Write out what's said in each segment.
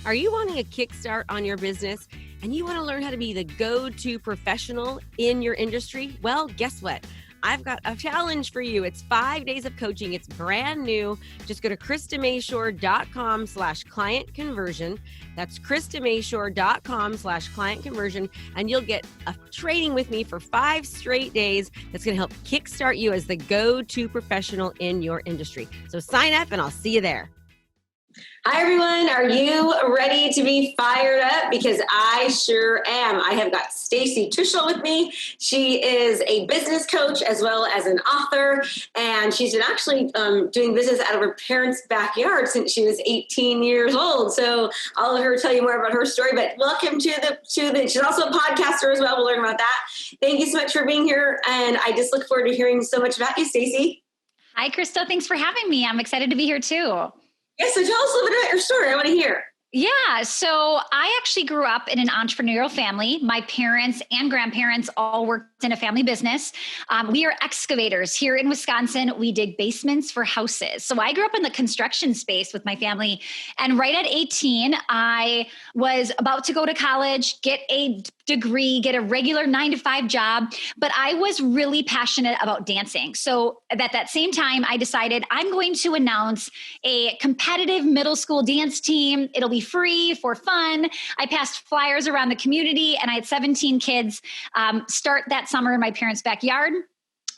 Are you wanting a kickstart on your business and you want to learn how to be the go-to professional in your industry? Well, guess what? I've got a challenge for you. It's 5 days of coaching. It's brand new. Just go to KristaMashore.com/client conversion. That's KristaMashore.com/client conversion. And you'll get a training with me for 5 straight days that's going to help kickstart you as the go-to professional in your industry. So sign up and I'll see you there. Hi, everyone. Are you ready to be fired up? Because I sure am. I have got Stacy Tuschl with me. She is a business coach as well as an author, and she's been actually doing business out of her parents' backyard since she was 18 years old. So I'll let her tell you more about her story, but welcome to the, she's also a podcaster as well. We'll learn about that. Thank you so much for being here, and I just look forward to hearing so much about you, Stacy. Hi, Krista. Thanks for having me. I'm excited to be here too. Yeah, so tell us a little bit about your story. I want to hear. Yeah, so I actually grew up in an entrepreneurial family. My parents and grandparents all worked in a family business. We are excavators here in Wisconsin. We dig basements for houses. So I grew up in the construction space with my family. And right at 18, I was about to go to college, get a degree, get a regular 9-to-5 job, but I was really passionate about dancing. So at that same time, I decided I'm going to announce a competitive middle school dance team. It'll be free for fun. I passed flyers around the community, and I had 17 kids start that summer in my parents' backyard.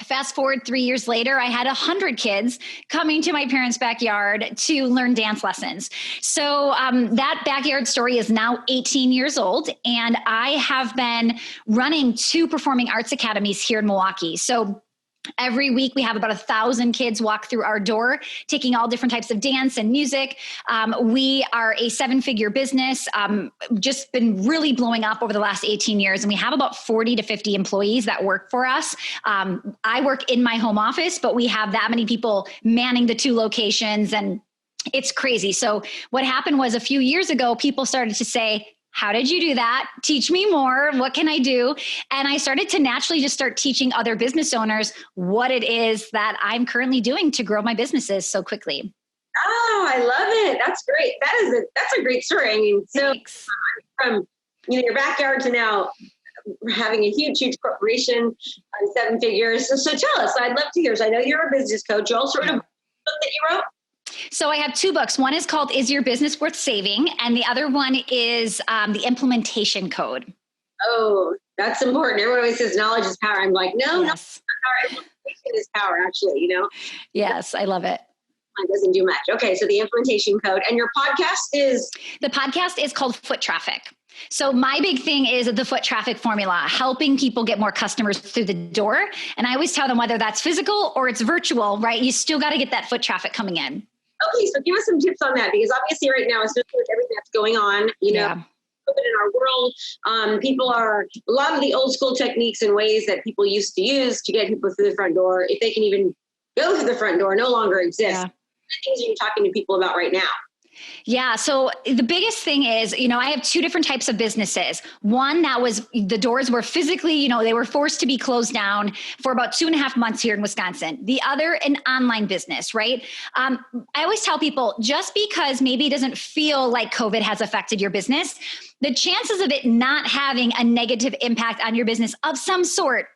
Fast forward 3 years later, I had 100 kids coming to my parents' backyard to learn dance lessons. So that backyard story is now 18 years old, and I have been running 2 performing arts academies here in Milwaukee. So every week we have about 1,000 kids walk through our door, taking all different types of dance and music. We are a 7-figure business, just been really blowing up over the last 18 years. And we have about 40 to 50 employees that work for us. I work in my home office, but we have that many people manning the 2 locations, and it's crazy. So what happened was a few years ago, people started to say, how did you do that? Teach me more. What can I do? And I started to naturally just start teaching other business owners what it is that I'm currently doing to grow my businesses so quickly. Oh, I love it. That's great. That's a great story. I mean, so from your backyard to now having a huge corporation on 7 figures. So tell us. I'd love to hear. So I know you're a business coach. You also wrote a book that you wrote. So I have 2 books. One is called Is Your Business Worth Saving? And the other one is The Implementation Code. Oh, that's important. Everyone always says knowledge is power. I'm like, no, yes. Power. Implementation is power, actually, Yes, I love it. It doesn't do much. Okay, so the implementation code. And your podcast is? The podcast is called Foot Traffic. So my big thing is the foot traffic formula, helping people get more customers through the door. And I always tell them whether that's physical or it's virtual, right? You still got to get that foot traffic coming in. Okay, so give us some tips on that, because obviously right now, especially with everything that's going on, in our world, a lot of the old school techniques and ways that people used to use to get people through the front door, if they can even go through the front door, no longer exist. Yeah. What things are you talking to people about right now? Yeah. So the biggest thing is, I have 2 different types of businesses. One that was, the doors were physically, they were forced to be closed down for about 2.5 months here in Wisconsin. The other, an online business, right? I always tell people, just because maybe it doesn't feel like COVID has affected your business, the chances of it not having a negative impact on your business of some sort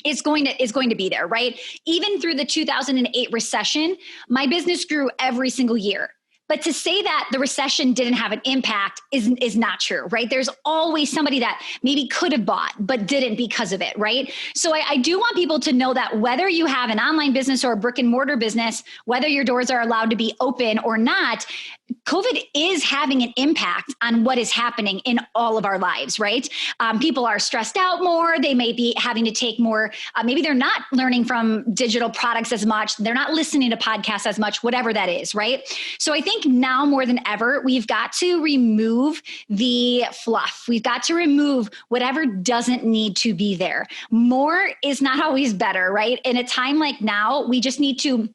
is going to be there, right? Even through the 2008 recession, my business grew every single year. But to say that the recession didn't have an impact is not true, right? There's always somebody that maybe could have bought, but didn't because of it, right? So I do want people to know that whether you have an online business or a brick and mortar business, whether your doors are allowed to be open or not, COVID is having an impact on what is happening in all of our lives, right? People are stressed out more. They may be having to take more, maybe they're not learning from digital products as much. They're not listening to podcasts as much, whatever that is, right? So I think now more than ever, we've got to remove the fluff. We've got to remove whatever doesn't need to be there. More is not always better, right? In a time like now, we just need to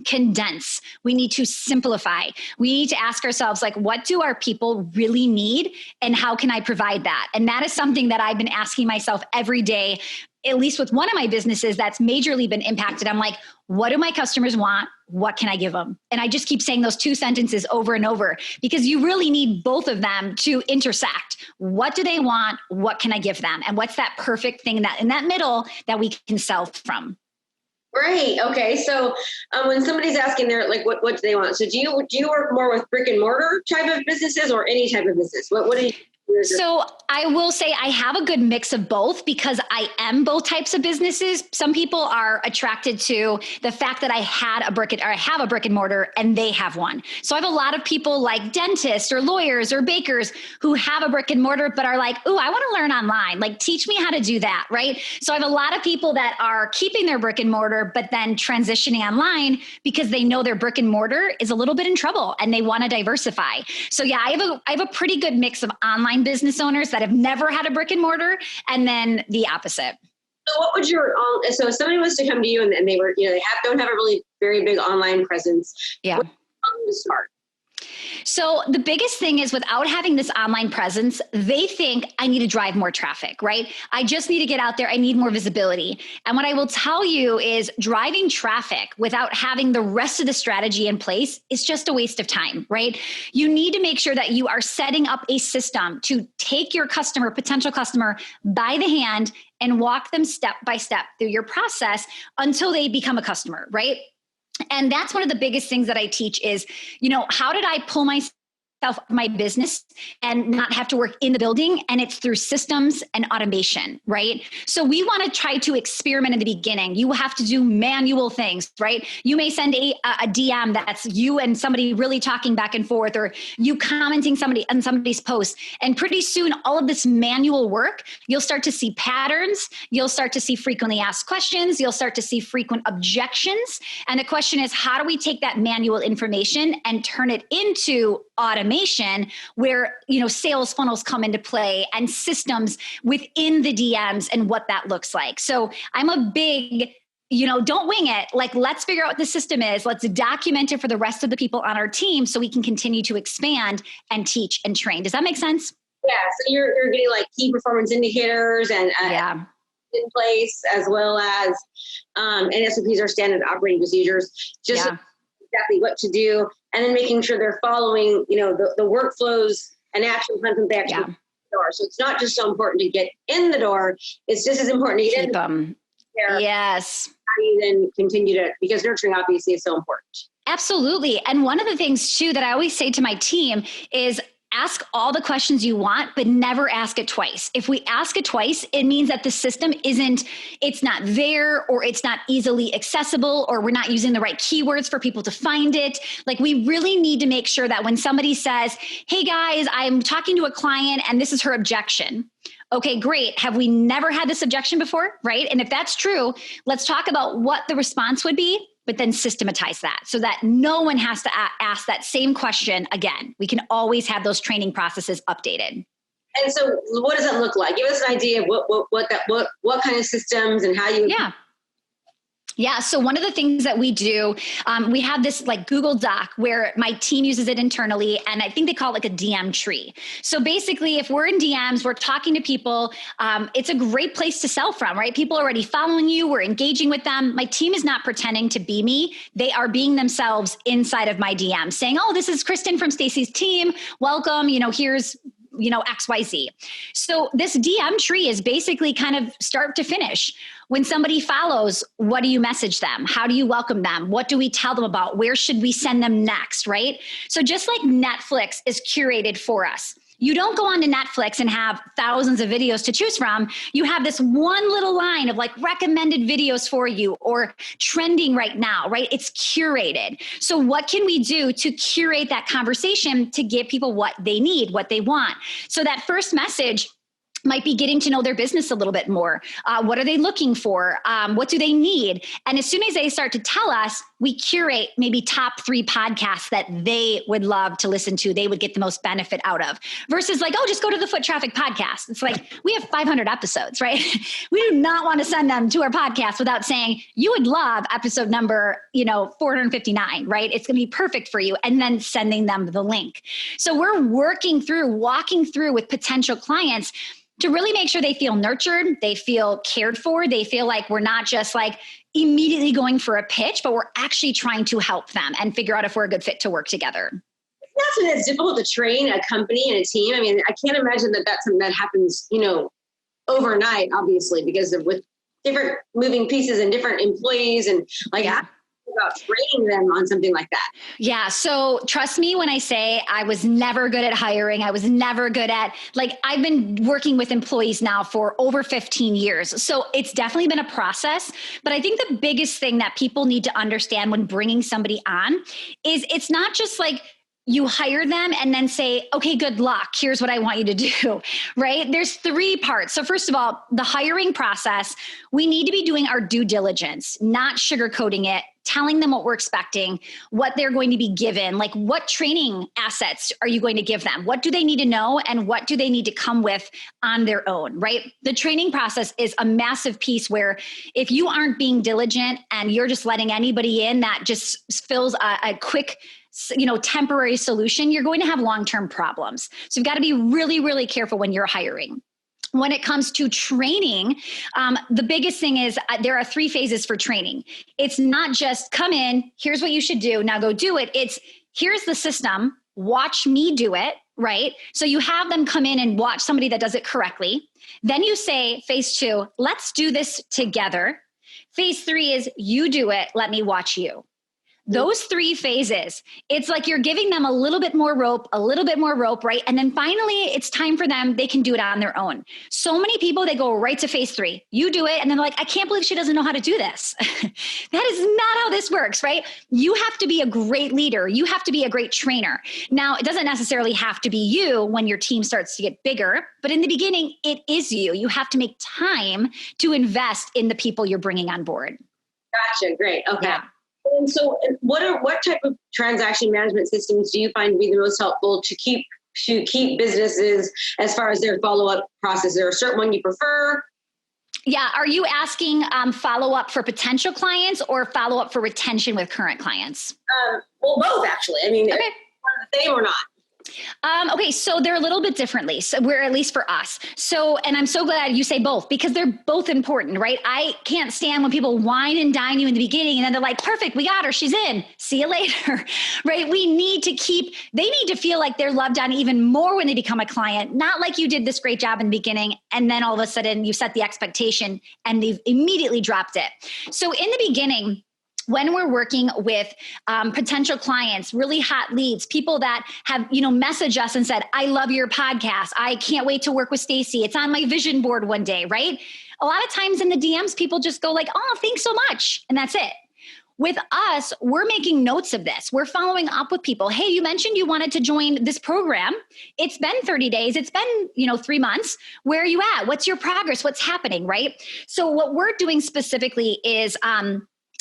condense. We need to simplify. We need to ask ourselves, like, what do our people really need? And how can I provide that? And that is something that I've been asking myself every day, at least with one of my businesses that's majorly been impacted. I'm like, what do my customers want? What can I give them? And I just keep saying those two sentences over and over, because you really need both of them to intersect. What do they want? What can I give them? And what's that perfect thing that in that middle that we can sell from? Great. Okay. So when somebody's asking, they're like, what do they want? So do you work more with brick and mortar type of businesses or any type of business? What do you? So I will say I have a good mix of both, because I am both types of businesses. Some people are attracted to the fact that I have a brick and mortar and they have one. So I have a lot of people like dentists or lawyers or bakers who have a brick and mortar, but are like, ooh, I want to learn online. Like, teach me how to do that. Right. So I have a lot of people that are keeping their brick and mortar, but then transitioning online because they know their brick and mortar is a little bit in trouble and they want to diversify. So yeah, I have a pretty good mix of online business owners that have never had a brick and mortar, and then the opposite. So what would so if somebody was to come to you and they were, don't have a really very big online presence. Yeah. What to start? So the biggest thing is, without having this online presence, they think I need to drive more traffic, right? I just need to get out there. I need more visibility. And what I will tell you is, driving traffic without having the rest of the strategy in place is just a waste of time, right? You need to make sure that you are setting up a system to take your potential customer by the hand and walk them step by step through your process until they become a customer, right? And that's one of the biggest things that I teach is, how did I pull myself my business and not have to work in the building? And it's through systems and automation, right? So we want to try to experiment in the beginning. You have to do manual things, right? You may send a DM that's you and somebody really talking back and forth, or you commenting on somebody's post. And pretty soon, all of this manual work, you'll start to see patterns. You'll start to see frequently asked questions. You'll start to see frequent objections. And the question is, how do we take that manual information and turn it into automation where, sales funnels come into play and systems within the DMs and what that looks like. So I'm a big, don't wing it. Like, let's figure out what the system is. Let's document it for the rest of the people on our team so we can continue to expand and teach and train. Does that make sense? Yeah. So you're getting like key performance indicators and in place, as well as SOPs are standard operating procedures. Just exactly what to do, and then making sure they're following, the workflows and action plans that they actually the door. So it's not just so important to get in the door; it's just as important to get in them. Yes. How do you then continue to, because nurturing obviously is so important. Absolutely. And one of the things too that I always say to my team is, ask all the questions you want, but never ask it twice. If we ask it twice, it means that the system it's not there, or it's not easily accessible, or we're not using the right keywords for people to find it. Like, we really need to make sure that when somebody says, hey guys, I'm talking to a client and this is her objection. Okay, great. Have we never had this objection before? Right? And if that's true, let's talk about what the response would be, but then systematize that so that no one has to ask that same question again. We can always have those training processes updated. And so what does that look like? Give us an idea of what kind of systems and how you... Yeah. So one of the things that we do, we have this like Google Doc where my team uses it internally, and I think they call it like a DM tree. So basically, if we're in DMs, we're talking to people, it's a great place to sell from, right? People are already following you. We're engaging with them. My team is not pretending to be me. They are being themselves inside of my DM, saying, oh, this is Kristen from Stacy's team. Welcome. Here's XYZ. So this DM tree is basically kind of start to finish. When somebody follows, what do you message them? How do you welcome them? What do we tell them about? Where should we send them next, right? So just like Netflix is curated for us, you don't go on to Netflix and have thousands of videos to choose from. You have this one little line of like recommended videos for you or trending right now, right? It's curated. So what can we do to curate that conversation to give people what they need, what they want? So that first message might be getting to know their business a little bit more. What are they looking for? What do they need? And as soon as they start to tell us, we curate maybe top 3 podcasts that they would love to listen to, they would get the most benefit out of, versus like, oh, just go to the Foot Traffic podcast. It's like, we have 500 episodes, right? We do not want to send them to our podcast without saying, you would love episode number, 459, right? It's going to be perfect for you. And then sending them the link. So we're walking through with potential clients to really make sure they feel nurtured, they feel cared for, they feel like we're not just like immediately going for a pitch, but we're actually trying to help them and figure out if we're a good fit to work together. That's when it's difficult to train a company and a team. I mean, I can't imagine that that's something that happens, overnight, obviously, because with different moving pieces and different employees and about training them on something like that. Yeah. So trust me when I say I was never good at hiring. I was never good at, I've been working with employees now for over 15 years. So it's definitely been a process. But I think the biggest thing that people need to understand when bringing somebody on is it's not just like you hire them and then say, okay, good luck. Here's what I want you to do, right? There's 3 parts. So first of all, the hiring process, we need to be doing our due diligence, not sugarcoating it, telling them what we're expecting, what they're going to be given, like what training assets are you going to give them? What do they need to know? And what do they need to come with on their own, right? The training process is a massive piece where if you aren't being diligent and you're just letting anybody in that just fills a quick temporary solution, you're going to have long-term problems. So you've got to be really, really careful when you're hiring. When it comes to training, the biggest thing is there are 3 phases for training. It's not just come in, here's what you should do, now go do it. It's here's the system, watch me do it, right? So you have them come in and watch somebody that does it correctly. Then you say, phase 2, let's do this together. Phase 3 is you do it, let me watch you. Those 3 phases, it's like you're giving them a little bit more rope, right? And then finally it's time for them, they can do it on their own. So many people, they go right to phase 3. You do it. And then they're like, I can't believe she doesn't know how to do this. That is not how this works, right? You have to be a great leader. You have to be a great trainer. Now, it doesn't necessarily have to be you when your team starts to get bigger, but in the beginning, it is you. You have to make time to invest in the people you're bringing on board. Gotcha. Great. Okay. Yeah. And so what type of transaction management systems do you find to be the most helpful to keep businesses as far as their follow-up process? Is there a certain one you prefer? Yeah. Are you asking follow-up for potential clients or follow-up for retention with current clients? Well, both actually. I mean, okay. One the same or not? Okay, so they're a little bit differently. So we're at least for us. So, and I'm so glad you say both because they're both important, right? I can't stand when people wine and dine you in the beginning and then they're like, perfect, we got her, she's in, see you later, right? They need to feel like they're loved on even more when they become a client, not like you did this great job in the beginning and then all of a sudden you set the expectation and they've immediately dropped it. So in the beginning, when we're working with potential clients, really hot leads, people that have, messaged us and said, I love your podcast. I can't wait to work with Stacy. It's on my vision board one day, right? A lot of times in the DMs, people just go like, oh, thanks so much. And that's it. With us, we're making notes of this. We're following up with people. Hey, you mentioned you wanted to join this program. It's been 30 days. It's been, 3 months. Where are you at? What's your progress? What's happening, right? So what we're doing specifically is,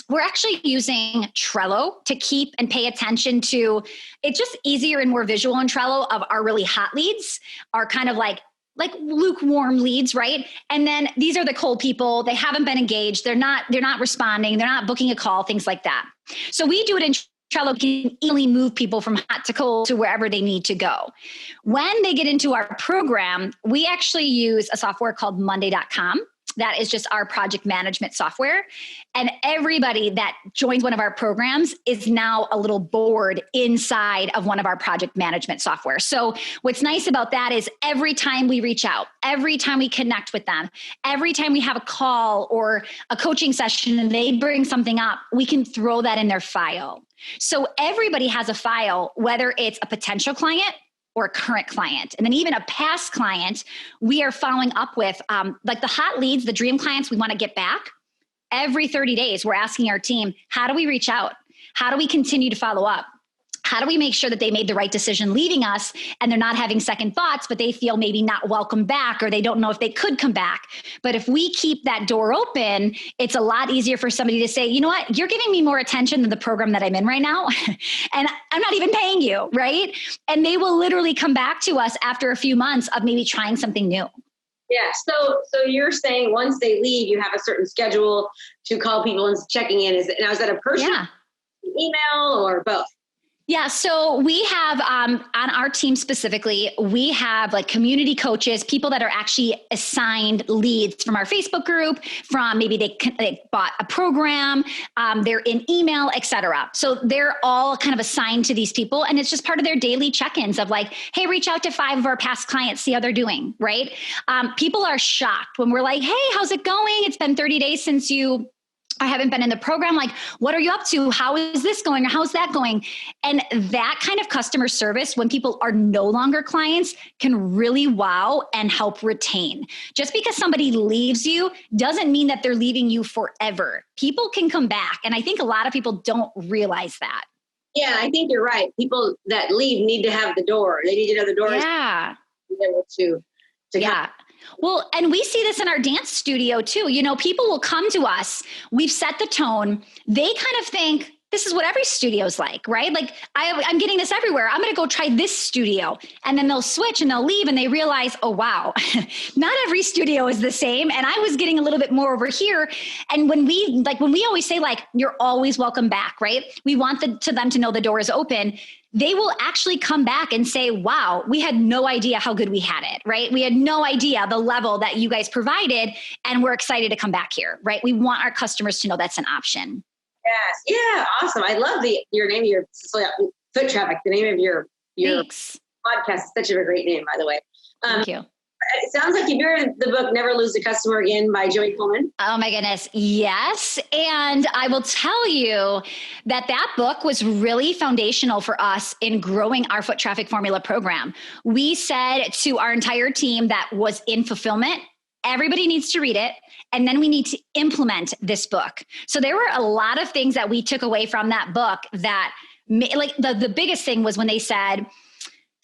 we're actually using Trello to keep and pay attention to, it's just easier and more visual in Trello of our really hot leads, our kind of like lukewarm leads, right? And then these are the cold people. They haven't been engaged. They're not responding. They're not booking a call, things like that. So we do it in Trello, can easily move people from hot to cold to wherever they need to go. When they get into our program, we actually use a software called Monday.com. That is just our project management software. And everybody that joins one of our programs is now a little board inside of one of our project management software. So what's nice about that is every time we reach out, every time we connect with them, every time we have a call or a coaching session and they bring something up, we can throw that in their file. So everybody has a file, whether it's a potential client or a current client. And then even a past client, we are following up with like the hot leads, the dream clients we want to get back. Every 30 days, we're asking our team, how do we reach out? How do we continue to follow up? how do we make sure that they made the right decision leaving us and they're not having second thoughts, but they feel maybe not welcome back or they don't know if they could come back. But if we keep that door open, it's a lot easier for somebody to say, you know what, you're giving me more attention than the program that I'm in right now. And I'm not even paying you, right? And they will literally come back to us after a few months of maybe trying something new. Yeah. So you're saying once they leave, you have a certain schedule to call people and checking in. Now, is that a person, email, or both? Yeah. So we have, on our team specifically, we have like community coaches, people that are actually assigned leads from our Facebook group, from maybe they bought a program, they're in email, et cetera. So they're all kind of assigned to these people. And it's just part of their daily check-ins of like, hey, reach out to 5 of our past clients, see how they're doing. Right. People are shocked when we're like, hey, how's it going? It's been 30 days since I haven't been in the program. Like, what are you up to? How is this going? Or how's that going? And that kind of customer service, when people are no longer clients, can really wow and help retain. Just because somebody leaves you doesn't mean that they're leaving you forever. People can come back. And I think a lot of people don't realize that. Yeah, I think you're right. People that leave need to have the door. They need to know the door. Yeah. To be able to yeah. Well, and we see this in our dance studio too. You know, people will come to us. We've set the tone. They kind of think this is what every studio's like, right? Like I'm getting this everywhere. I'm going to go try this studio. And then they'll switch and they'll leave and they realize, oh, wow, not every studio is the same. And I was getting a little bit more over here. And when we always say like, you're always welcome back, right? We want them to know the door is open. They will actually come back and say, wow, we had no idea how good we had it, right? We had no idea the level that you guys provided, and we're excited to come back here, right? We want our customers to know that's an option. Yes. Yeah. Awesome. I love your name, your Foot Traffic, the name of your Thanks. podcast is such a great name, by the way. Thank you. It sounds like you've read the book, Never Lose a Customer Again by Joey Coleman. Oh my goodness. Yes. And I will tell you that book was really foundational for us in growing our foot traffic formula program. We said to our entire team that was in fulfillment, everybody needs to read it. And then we need to implement this book. So there were a lot of things that we took away from that book that like the biggest thing was when they said,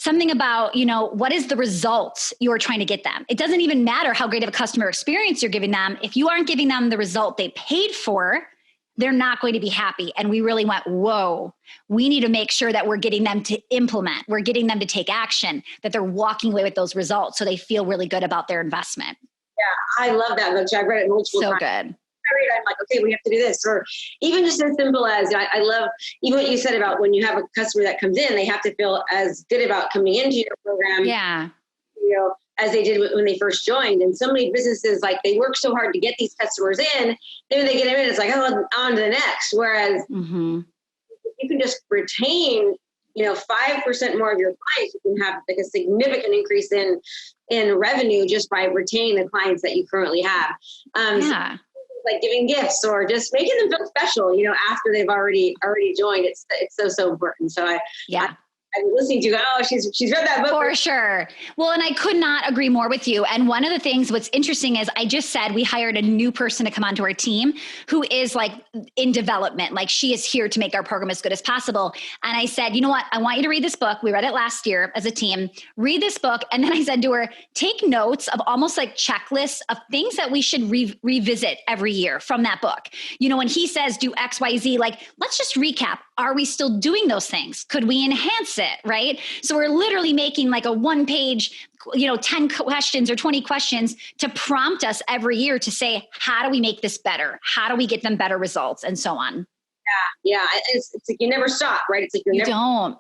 something about, what is the result you're trying to get them? It doesn't even matter how great of a customer experience you're giving them. If you aren't giving them the result they paid for, they're not going to be happy. And we really went, whoa, we need to make sure that we're getting them to implement. We're getting them to take action, that they're walking away with those results so they feel really good about their investment. Yeah, I love that book. I've read it multiple times. So good. I'm like, okay, we have to do this. Or even just as simple as, I love even what you said about when you have a customer that comes in, they have to feel as good about coming into your program. Yeah. As they did when they first joined. And so many businesses, like they work so hard to get these customers in, then when they get them in, it's like, oh, on to the next. Whereas you can just retain, 5% more of your clients, you can have like a significant increase in revenue just by retaining the clients that you currently have. Like giving gifts or just making them feel special, after they've already joined. It's so important. So I'm listening to you go, oh, she's read that book. For sure. Well, and I could not agree more with you. And one of the things, what's interesting is I just said we hired a new person to come onto our team who is like in development. Like she is here to make our program as good as possible. And I said, you know what? I want you to read this book. We read it last year as a team. Read this book. And then I said to her, take notes of almost like checklists of things that we should revisit every year from that book. When he says do X, Y, Z, like, let's just recap. Are we still doing those things? Could we enhance it? Right? So we're literally making like a 1-page, 10 questions or 20 questions to prompt us every year to say, how do we make this better? How do we get them better results? And so on. Yeah. It's like you never stop, right? It's like you're trying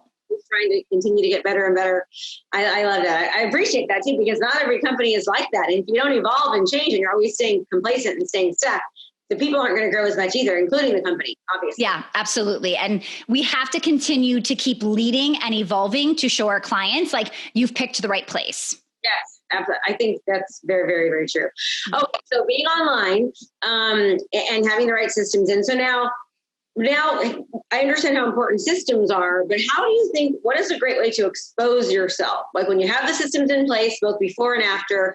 to continue to get better and better. I love that. I appreciate that too, because not every company is like that. And if you don't evolve and change and you're always staying complacent and staying stuck, the people aren't going to grow as much either, including the company, obviously. Yeah, absolutely. And we have to continue to keep leading and evolving to show our clients like you've picked the right place. Yes, absolutely. I think that's very, very, very true. Okay, so being online and having the right systems in. So now I understand how important systems are, but how do you think, what is a great way to expose yourself? Like when you have the systems in place, both before and after,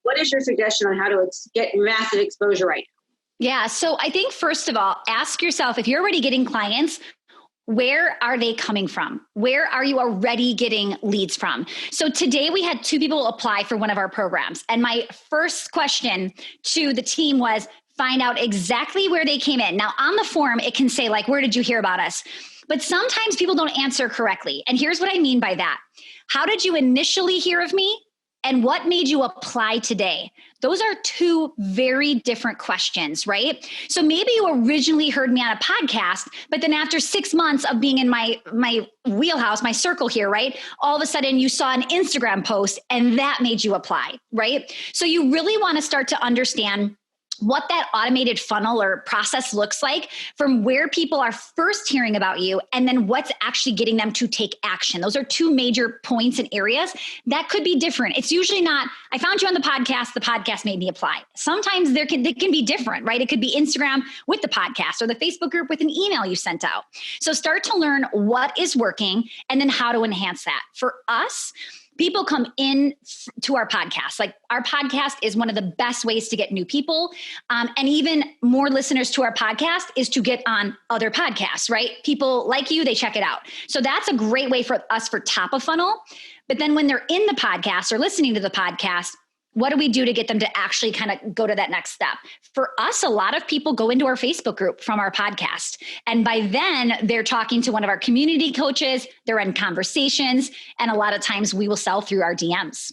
what is your suggestion on how to get massive exposure right now? Yeah. So I think first of all, ask yourself, if you're already getting clients, Where are they coming from? Where are you already getting leads from? So today we had 2 people apply for one of our programs. And my first question to the team was find out exactly where they came in. Now on the form, it can say like, where did you hear about us? But sometimes people don't answer correctly. And here's what I mean by that. How did you initially hear of me? And what made you apply today? Those are 2 very different questions, right? So maybe you originally heard me on a podcast, but then after 6 months of being in my wheelhouse, my circle here, right? All of a sudden you saw an Instagram post and that made you apply, right? So you really want to start to understand what that automated funnel or process looks like from where people are first hearing about you and then what's actually getting them to take action. Those are 2 major points and areas that could be different. It's usually not, I found you on the podcast made me apply. Sometimes they can be different, right? It could be Instagram with the podcast or the Facebook group with an email you sent out. So start to learn what is working and then how to enhance that. For us, people come in to our podcast. Like our podcast is one of the best ways to get new people. And even more listeners to our podcast is to get on other podcasts, right? People like you, they check it out. So that's a great way for us for top of funnel. But then when they're in the podcast or listening to the podcast, what do we do to get them to actually kind of go to that next step? For us, a lot of people go into our Facebook group from our podcast. And by then they're talking to one of our community coaches, they're in conversations. And a lot of times we will sell through our DMs.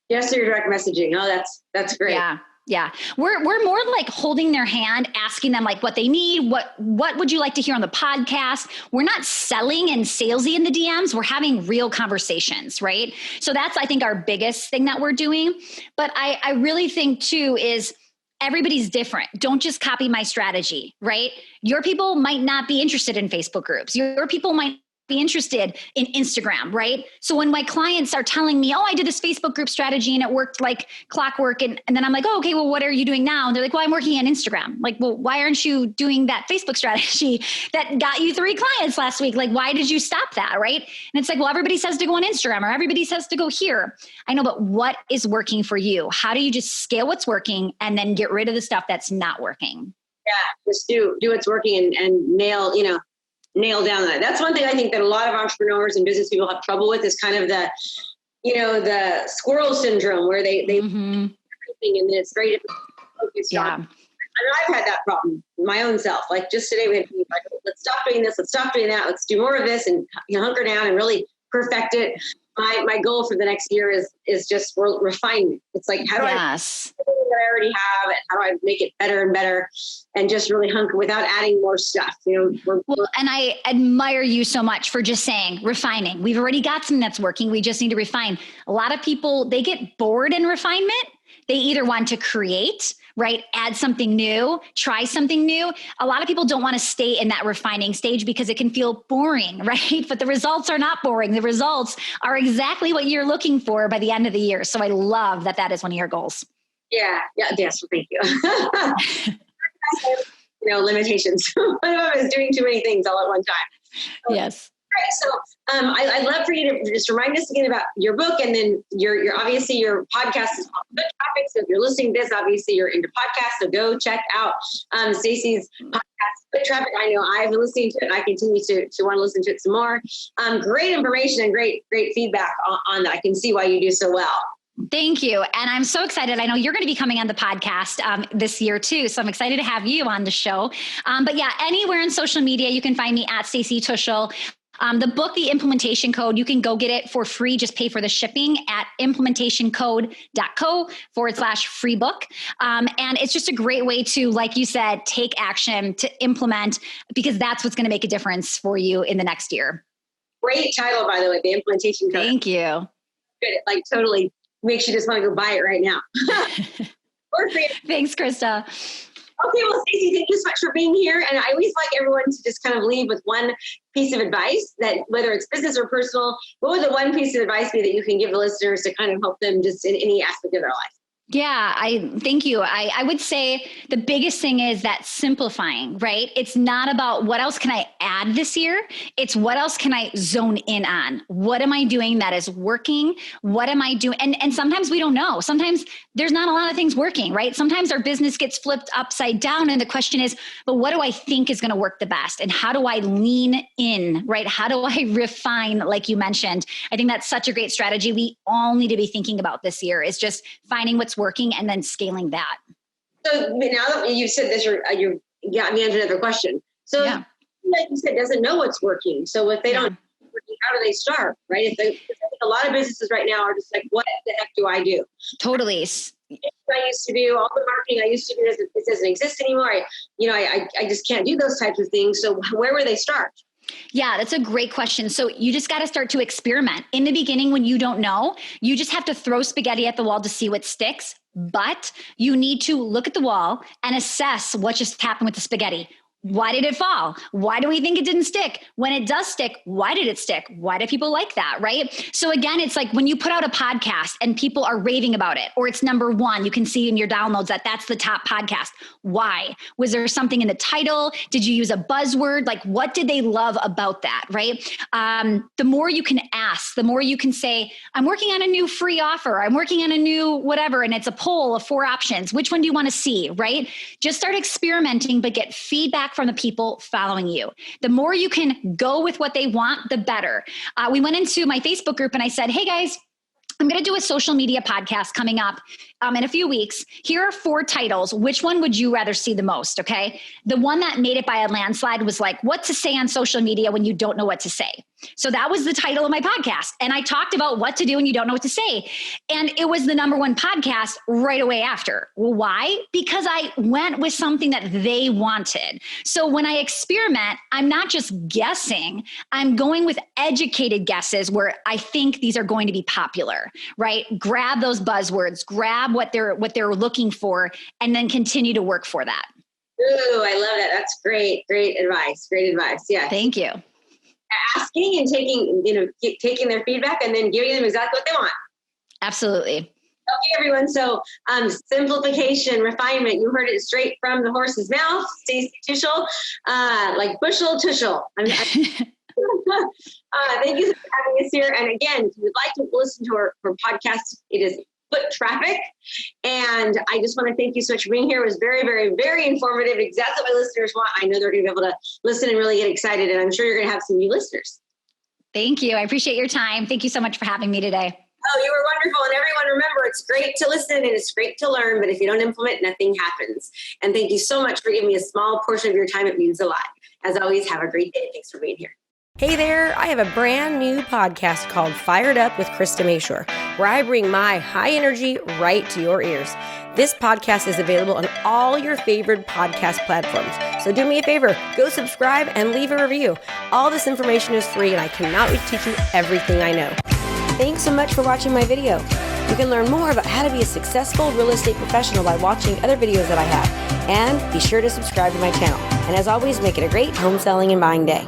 Yes, so your direct messaging. Oh, that's great. Yeah. We're more like holding their hand, asking them like what they need. What would you like to hear on the podcast? We're not selling and salesy in the DMs. We're having real conversations, right? So that's, I think, our biggest thing that we're doing. But I really think too is everybody's different. Don't just copy my strategy, right? Your people might not be interested in Facebook groups. Your people might be interested in Instagram, right? So when my clients are telling me, oh, I did this Facebook group strategy and it worked like clockwork. And then I'm like, oh, okay, well, what are you doing now? And they're like, well, I'm working on Instagram. Like, well, why aren't you doing that Facebook strategy that got you 3 clients last week? Like, why did you stop that, right? And it's like, well, everybody says to go on Instagram or everybody says to go here. I know, but what is working for you? How do you just scale what's working and then get rid of the stuff that's not working? Yeah, just do what's working and nail down that. That's one thing I think that a lot of entrepreneurs and business people have trouble with is kind of the squirrel syndrome where they everything and then it's very difficult to focus on. I mean, I've had that problem my own self. Like just today we had to be like, let's stop doing this, let's stop doing that, let's do more of this and hunker down and really perfect it. My goal for the next year is just refinement. It's like, how do I I already have it? How do I make it better and better and just really hunker without adding more stuff? You know, and I admire you so much for just saying refining. We've already got something that's working. We just need to refine. A lot of people, they get bored in refinement. They either want to create, right? Add something new, try something new. A lot of people don't want to stay in that refining stage because it can feel boring, right? But the results are not boring. The results are exactly what you're looking for by the end of the year. So I love that that is one of your goals. Yeah. Yes. Thank you. Limitations. One of them is doing too many things all at one time. Yes. Right. So I'd love for you to just remind us again about your book and then your obviously your podcast is called Good Topics. So if you're listening to this, obviously you're into podcasts. So go check out Stacy's podcast, Good Traffic. I know I've been listening to it and I continue to want to listen to it some more. Great information and great feedback on that. I can see why you do so well. Thank you. And I'm so excited. I know you're going to be coming on the podcast this year too. So I'm excited to have you on the show. But yeah, anywhere in social media, you can find me at Stacy Tuschl. The book, The Implementation Code, you can go get it for free. Just pay for the shipping at implementationcode.co/free book. And it's just a great way to, like you said, take action, to implement, because that's what's going to make a difference for you in the next year. Great title, by the way, The Implementation Code. Thank you. Good. Like totally makes you just want to go buy it right now. Thanks, Krista. Okay, well, Stacy, thank you so much for being here. And I always like everyone to just kind of leave with one piece of advice that, whether it's business or personal, what would the one piece of advice be that you can give the listeners to kind of help them just in any aspect of their life? Yeah, I thank you. I would say the biggest thing is that simplifying, right? It's not about what else can I add this year? It's what else can I zone in on? What am I doing that is working? What am I doing? And sometimes we don't know. Sometimes there's not a lot of things working, right? Sometimes our business gets flipped upside down. And the question is, but what do I think is going to work the best? And how do I lean in, right? How do I refine, like you mentioned? I think that's such a great strategy. We all need to be thinking about this year is just finding what's working and then scaling that. So now that you've said this, you got me into another question. So like you said, doesn't know what's working. So if they don't know what's working, how do they start, right? I think a lot of businesses right now are just like, what the heck do I do? Totally. I used to do all the marketing I used to do doesn't exist anymore. I just can't do those types of things. So where would they start? Yeah, that's a great question. So you just got to start to experiment. In the beginning, when you don't know, you just have to throw spaghetti at the wall to see what sticks. But you need to look at the wall and assess what just happened with the spaghetti. Why did it fall? Why do we think it didn't stick? When it does stick, why did it stick? Why do people like that, right? So again, it's like when you put out a podcast and people are raving about it, or it's number one, you can see in your downloads that that's the top podcast. Why? Was there something in the title? Did you use a buzzword? Like, what did they love about that, right? The more you can ask, the more you can say, I'm working on a new free offer. I'm working on a new whatever, and it's a poll of 4 options. Which one do you want to see, right? Just start experimenting, but get feedback from the people following you. The more you can go with what they want, the better. We went into my Facebook group and I said, hey guys, I'm going to do a social media podcast coming up in a few weeks. Here are 4 titles. Which one would you rather see the most? Okay. The one that made it by a landslide was like, what to say on social media when you don't know what to say. So that was the title of my podcast. And I talked about what to do when you don't know what to say. And it was the number 1 podcast right away after. Well, why? Because I went with something that they wanted. So when I experiment, I'm not just guessing, I'm going with educated guesses where I think these are going to be popular, right? Grab those buzzwords, grab what they're looking for, and then continue to work for that. Ooh, I love that. That's great. Great advice. Great advice. Yeah. Thank you. Asking and taking their feedback and then giving them exactly what they want. Absolutely. Okay, everyone. So simplification, refinement. You heard it straight from the horse's mouth. Stacy Tuschl, like Bushel Tuschl. Thank you for having us here. And again, if you'd like to listen to our podcast, it is Foot Traffic. And I just want to thank you so much for being here. It was very, very, very informative. Exactly what my listeners want. I know they're going to be able to listen and really get excited. And I'm sure you're going to have some new listeners. Thank you. I appreciate your time. Thank you so much for having me today. Oh, you were wonderful. And everyone, remember, it's great to listen and it's great to learn, but if you don't implement, nothing happens. And thank you so much for giving me a small portion of your time. It means a lot. As always, have a great day. Thanks for being here. Hey there, I have a brand new podcast called Fired Up with Krista Mashore, where I bring my high energy right to your ears. This podcast is available on all your favorite podcast platforms. So do me a favor, go subscribe and leave a review. All this information is free and I cannot wait to teach you everything I know. Thanks so much for watching my video. You can learn more about how to be a successful real estate professional by watching other videos that I have. And be sure to subscribe to my channel. And as always, make it a great home selling and buying day.